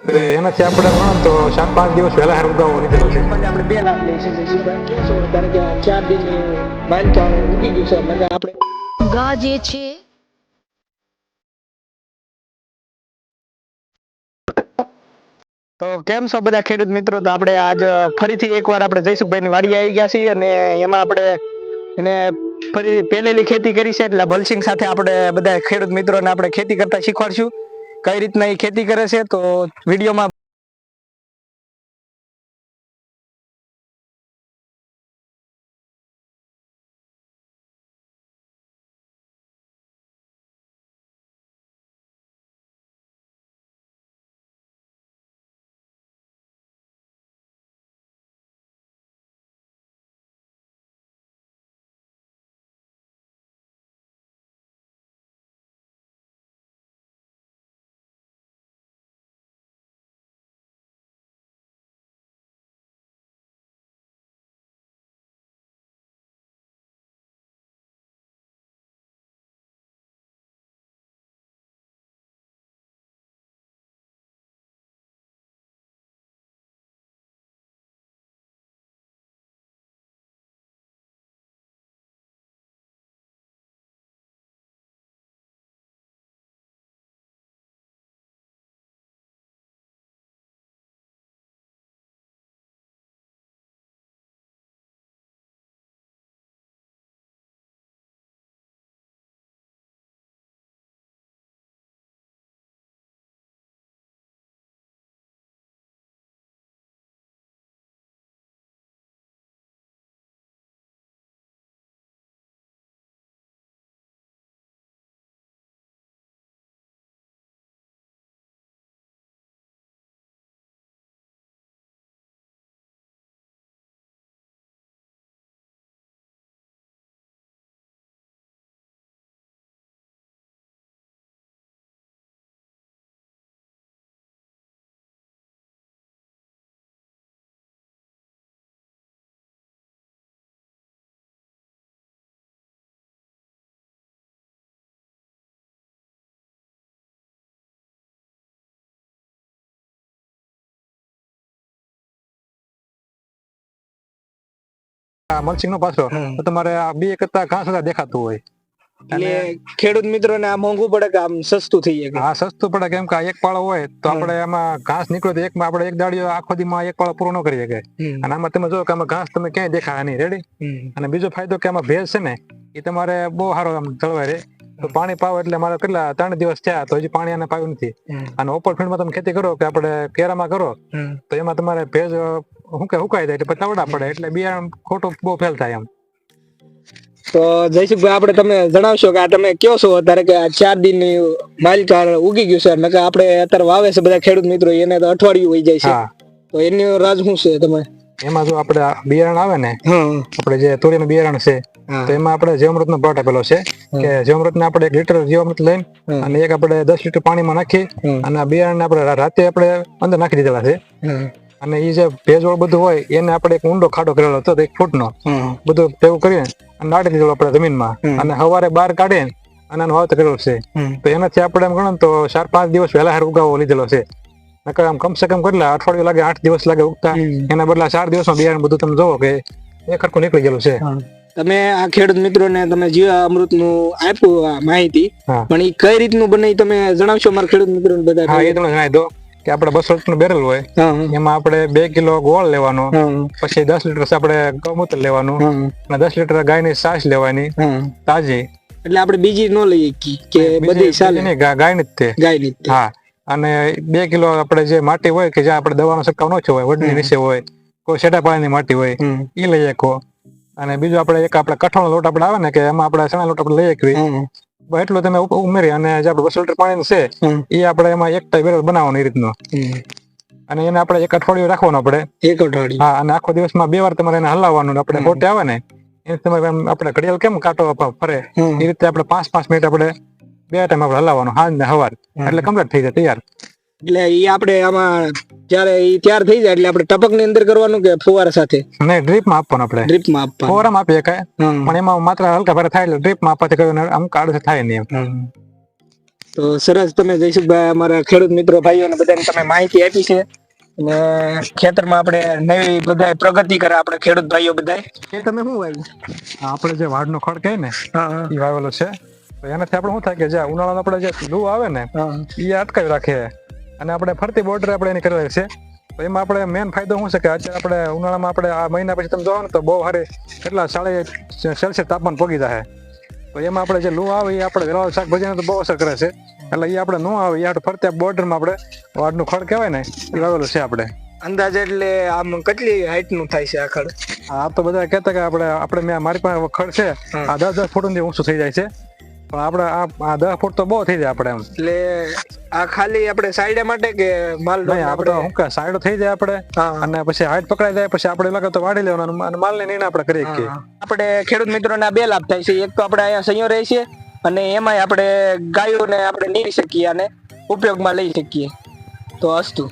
એનાથી આપણે ગણો તો 4-5 દિવસ વહેલા હાર ઉગાવો લીધેલો છે. આપણે 2 લાખ લઈ શકીએ છીએ ભાઈ. કેસો ત્યારે કે 4 દિન માનતા ઉગી ગયું છે એટલે આપણે ગા જે છે તો કેમ છો બધા ખેડૂત મિત્રો? તો આપણે આજ ફરીથી એકવાર આપણે જયસુખભાઈની વાડી આવી ગયા છીએ અને એમાં આપણે એને ફરી પહેલેલી ખેતી કરી છે એટલે ભલસિંગ સાથે આપણે બધા ખેડૂત મિત્રોને આપણે ખેતી કરતા શીખવાડશું કઈ રીતના એ ખેતી કરે છે. તો વિડીયોમાં મલ્ચિંગ નો પાછો તો તમારે આ 2 કરતા ઘાસ વધારે દેખાતું હોય એટલે ખેડૂત મિત્રોને આ મોંઘું પડે કે આમ સસ્તું થઈ જાય? હા, સસ્તું પડે કેમ કે આ એક પાળો હોય તો આપણે એમાં ઘાસ નીકળે તો એકમાં આપણે એક દાડીઓ આખો દીમાં એક પાળો પૂરો ન કરી શકે. અને આમાં તમે જો કે આમાં ઘાસ તમે ક્યાંય દેખાય નહીં. રેડી. અને બીજો ફાયદો કે આમાં ભેજ છે ને એ તમારે બહુ સારો આમ જળવાય રહે. તો પાણી પાવો એટલે મારે કેટલા 3 દિવસ થયા તો હજી પાણી આને પાવ્યું નથી. અને ઓપન ફીલ્ડમાં તમે ખેતી કરો કે આપણે કેરામાં કરો તો એમાં તમારે ભેજ હુકાઈ જાય એટલે પછી તવડા પડે એટલે બિયારણ ખોટું બહુ ફેલ થાય એમ. તો જયસુખભાઈ આપણે તમે જણાવશો કે આ તમે કયો છો અત્યારે કે આ 4 દિન માલકાર ઉગી ગયું છે નકર આપણે અત્યારે વાવે છે બધા ખેડૂત મિત્રો એને તો અઠવાડિયું વહી જાય છે. તો એની રાજ શું છે તમે? એમાં જો આપણે બિયારણ આવે ને આપણે જે તુરીનું બિયારણ છે તો એમાં આપણે જીવામૃત નો પ્લોટ આપેલો છે કે જીવામૃત ને આપણે 1 લીટર જીવામૃત લઈને અને એક આપણે 10 લીટર પાણીમાં નાખી અને આ બિયારણ ને આપણે રાતે આપણે અંદર નાખી દીધેલા છે. અને એ જે ભેજવાળું બધું હોય એને આપણે એક ઊંડો ખાડો કરેલો હતો 1 ફૂટનો બધું ભેગું કરીને અને નાખી દીધેલું આપણે જમીનમાં અને સવારે બહાર કાઢીને અને આનું વાવતર કરેલું છે. તો એનાથી આપણે એમ ગણો તો 4-5 દિવસ વહેલા હાર ઉગાવો લીધેલો છે. નકર આમ કમસે કમ કેટલા અઠવાડિયું લાગે 8 દિવસ લાગે ઉગતા. એના બદલા 4 દિવસમાં બિયારણ બધું તમે જોવો કે એક હરખું નીકળી ગયેલું છે. તમે આ ખેડૂત મિત્રોને તમે જીવામૃત નું આપ્યું માહિતી પણ એ કઈ રીતનું બને તમે જણાવશો મારા ખેડૂત મિત્રોને બધા? હા, એ તમને જણાવી દો કે આપણે 200 લીટર બેરલ હોય એમાં આપણે 2 કિલો ગોળ લેવાનો, પછી 10 લીટર આપણે ગૌમૂત્ર લેવાનું અને 10 લીટર ગાયની છાશ લેવાની તાજી. એટલે આપણે બીજી ન લઈએ કે બધી ચાલે? ગાયની જ તે. ગાયની જ. હા. અને 2 કિલો આપણે જે માટી હોય કે જ્યાં આપણે દવાનો છંટકાવ ન થયો હોય, વડની નીચે હોય, કોઈ છેટા પાણીની માટી હોય એ લઈ શકો. અને બીજું આપણે કઠોળનો લોટ આપણે આવે ને કે એમાં આપણે ચણા લોટ આપણે લઈ શકીએ. એટલું તમે ઉમેરી અને જે આપણે 200 લીટર પાણી છે એ આપણે એમાં એક ટાઈ બેરલ બનાવવાનું એ રીતનો. અને એને આપણે 1 અઠવાડિયું રાખવાનું આપણે. 1 અઠવાડિયું? હા. અને આખો દિવસમાં 2 વાર તમારે એને હલાવવાનું. આપણે ફોટે આવે ને એ તમારે આપણે ઘડિયાળ કેમ કાંટો ફરે એ રીતે આપણે 5-5 મિનિટ આપણે 2 ટાઈમ આપણે હલાવવાનું, સાંજ ને સવાર, એટલે કમ્પ્લીટ થઈ જાય તૈયાર. એટલે એ આપણે આમાં જ્યારે એ તૈયાર થઈ જાય એટલે આપણે ટપક ની અંદર કરવાનું કે ફુવારા સાથે? નહીં, ડ્રીપ માં આપવાનું આપણે. ડ્રીપ માં આપવાનું? ફુવારામાં આપીએ કાંઈ પણ એમાં માત્ર હલકા ભારે થાય એટલે ડ્રીપ માં આપવાથી કયું આમ કાળું થાય નહીં એમ. તો સરસ, તમે જયસુખભાઈ અમારા ખેડૂત મિત્રો ભાઈઓને બધાને તમે માહિતી આપી છે અને ખેતરમાં આપણે નવી બધા પ્રગતિ કરે આપણે ખેડૂત ભાઈઓ બધા. એ તમે શું વાવ્યું? આપણે જે વાડનો ખડ કહે ને એ વાવેલો છે. તો એનાથી આપણે શું થાય કે જે ઉનાળામાં આપણે જે લૂ આવે ને એ અટકાવી રાખે અને આપણે ફરતી બોર્ડર આપણે એની કરેલી છે. તો એમાં આપણે મેન ફાયદો શું છે કે અત્યારે આપણે ઉનાળામાં આપણે આ મહિના પછી તમે જોવો ને તો બહુ સારી કેટલા 40 સેલ્સિયસ તાપમાન પહોંચી જાય. તો એમાં આપણે જે લૂ આવે એ આપણે વેલાવાળા શાકભાજીને તો બહુ અસર કરે છે. એટલે એ આપણે ન આવે એ આપણે ફરતે બોર્ડરમાં આપણે વાડનું ખડ કહેવાય ને એ વાવેલું છે આપણે. અંદાજે એટલે આમ કેટલી હાઈટ નું થાય છે આ ખડ? આ તો બધા કહેતા કે આપણે મારી પાસે ખડ છે આ 10 ફૂટ સુધી ઊંચું થઈ જાય છે. પણ આપણે આ 10 ફૂટ તો બહુ થઈ જાય આપણે એમ. એટલે આ ખાલી આપણે સાઈડ માટે કે માલ આપણે શું કે સાઈડ થઈ જાય આપણે અને પછી હાઈટ પકડાઈ જાય પછી આપણે લાગે તો વાડી લેવાનું અને માલ ને નિર્ણય આપણે કરી શકીએ. આપણે ખેડૂત મિત્રોને બે લાભ થાય છે. એક તો આપણે અહીંયા સંયો રહી છે અને એમાંય આપણે ગાયોને આપણે નીરી શકીએ અને ઉપયોગમાં લઈ શકીએ. તો અસ્તુ.